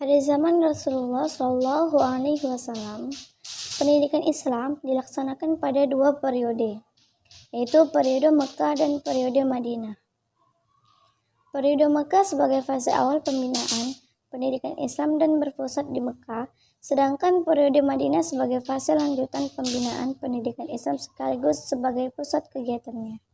Pada zaman Rasulullah Shallallahu Alaihi Wasallam, pendidikan Islam dilaksanakan pada dua periode, yaitu periode Mekah dan periode Madinah. Periode Mekah sebagai fase awal pembinaan pendidikan Islam dan berpusat di Mekah, sedangkan periode Madinah sebagai fase lanjutan pembinaan pendidikan Islam sekaligus sebagai pusat kegiatannya.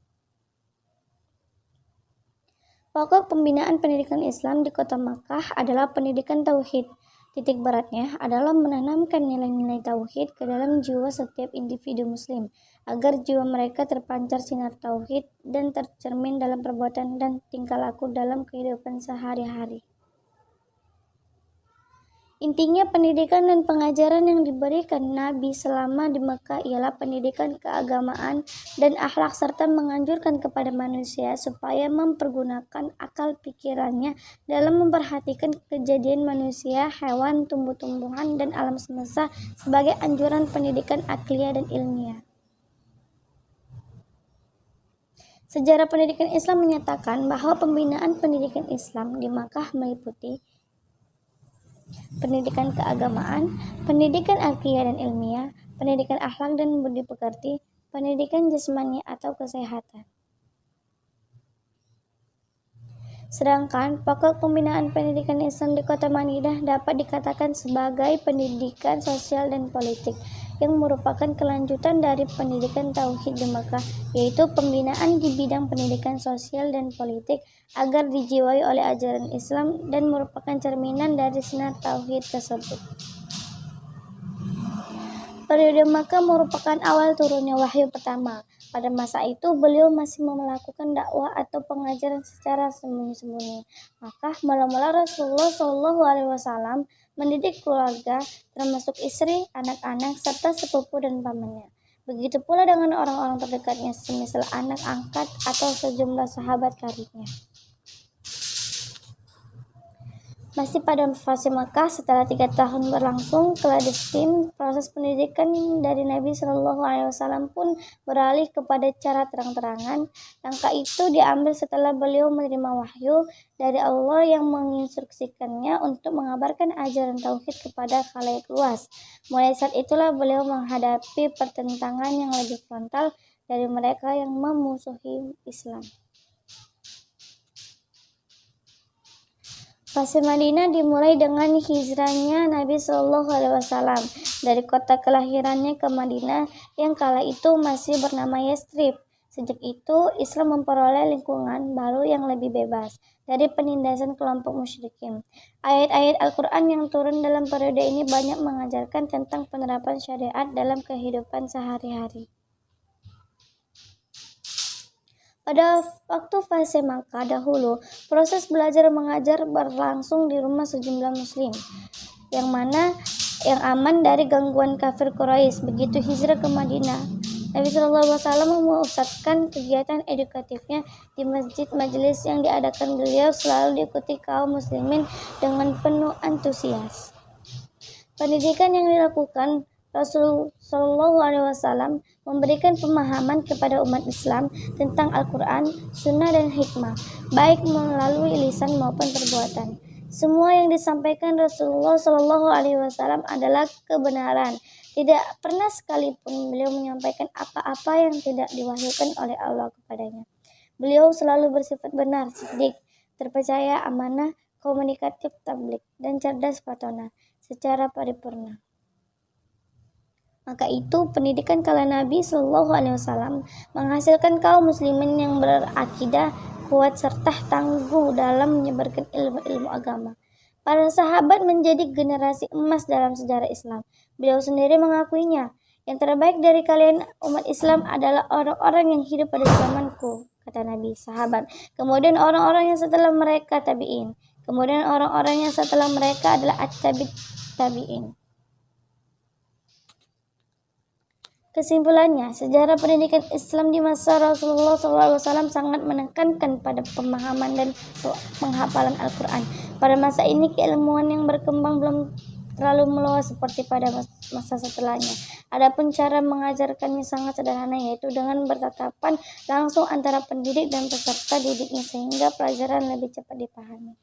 Pokok pembinaan pendidikan Islam di kota Makkah adalah pendidikan tauhid. Titik beratnya adalah menanamkan nilai-nilai tauhid ke dalam jiwa setiap individu muslim, agar jiwa mereka terpancar sinar tauhid dan tercermin dalam perbuatan dan tingkah laku dalam kehidupan sehari-hari. Intinya pendidikan dan pengajaran yang diberikan Nabi selama di Mekah ialah pendidikan keagamaan dan akhlak serta menganjurkan kepada manusia supaya mempergunakan akal pikirannya dalam memperhatikan kejadian manusia, hewan, tumbuh-tumbuhan, dan alam semesta sebagai anjuran pendidikan akliyah dan ilmiah. Sejarah pendidikan Islam menyatakan bahwa pembinaan pendidikan Islam di Makkah meliputi pendidikan keagamaan, pendidikan akliyah dan ilmiah, pendidikan akhlak dan budi pekerti, pendidikan jasmani atau kesehatan. Sedangkan pokok pembinaan pendidikan Islam di kota Madinah dapat dikatakan sebagai pendidikan sosial dan politik, yang merupakan kelanjutan dari pendidikan tauhid di Makkah, yaitu pembinaan di bidang pendidikan sosial dan politik agar dijiwai oleh ajaran Islam dan merupakan cerminan dari sinar tauhid tersebut. Periode Makkah merupakan awal turunnya wahyu pertama. Pada masa itu beliau masih melakukan dakwah atau pengajaran secara sembunyi-sembunyi. Maka mula-mula Rasulullah Shallallahu Alaihi Wasallam mendidik keluarga, termasuk istri, anak-anak, serta sepupu dan pamannya. Begitu pula dengan orang-orang terdekatnya, semisal anak angkat atau sejumlah sahabat karibnya. Masih pada fase Makkah, setelah 3 tahun berlangsung clandestine, proses pendidikan dari Nabi Shallallahu Alaihi Wasallam pun beralih kepada cara terang-terangan. Langkah itu diambil setelah beliau menerima wahyu dari Allah yang menginstruksikannya untuk mengabarkan ajaran tauhid kepada khalayak luas. Mulai saat itulah beliau menghadapi pertentangan yang lebih frontal dari mereka yang memusuhi Islam. Fase Madinah dimulai dengan hijrahnya Nabi Shallallahu Alaihi Wasallam dari kota kelahirannya ke Madinah yang kala itu masih bernama Yathrib. Sejak itu Islam memperoleh lingkungan baru yang lebih bebas dari penindasan kelompok musyrikin. Ayat-ayat Al-Quran yang turun dalam periode ini banyak mengajarkan tentang penerapan syariat dalam kehidupan sehari-hari. Pada waktu fase Makkah dahulu, proses belajar mengajar berlangsung di rumah sejumlah muslim, yang aman dari gangguan kafir Quraisy. Begitu hijrah ke Madinah, Nabi SAW memusatkan kegiatan edukatifnya di masjid. Majelis yang diadakan beliau selalu diikuti kaum muslimin dengan penuh antusias. Pendidikan yang dilakukan Rasul Shallallahu Alaihi Wasallam memberikan pemahaman kepada umat Islam tentang Al-Quran, Sunnah dan hikmah, baik melalui lisan maupun perbuatan. Semua yang disampaikan Rasulullah Shallallahu Alaihi Wasallam adalah kebenaran. Tidak pernah sekalipun beliau menyampaikan apa-apa yang tidak diwahyukan oleh Allah kepadanya. Beliau selalu bersifat benar, siddiq, terpercaya, amanah, komunikatif, tabligh, dan cerdas fatona secara paripurna. Maka itu pendidikan kala Nabi Shallallahu Alaihi Wasallam menghasilkan kaum muslimin yang berakidah kuat serta tangguh dalam menyebarkan ilmu-ilmu agama. Para sahabat menjadi generasi emas dalam sejarah Islam. Beliau sendiri mengakuinya. Yang terbaik dari kalian umat Islam adalah orang-orang yang hidup pada zamanku, kata Nabi, sahabat. Kemudian orang-orang yang setelah mereka tabi'in. Kemudian orang-orang yang setelah mereka adalah tabi'in. Kesimpulannya, sejarah pendidikan Islam di masa Rasulullah SAW sangat menekankan pada pemahaman dan penghafalan Al-Quran. Pada masa ini, keilmuan yang berkembang belum terlalu meluas seperti pada masa setelahnya. Adapun cara mengajarkannya sangat sederhana, yaitu dengan bertatapan langsung antara pendidik dan peserta didiknya sehingga pelajaran lebih cepat dipahami.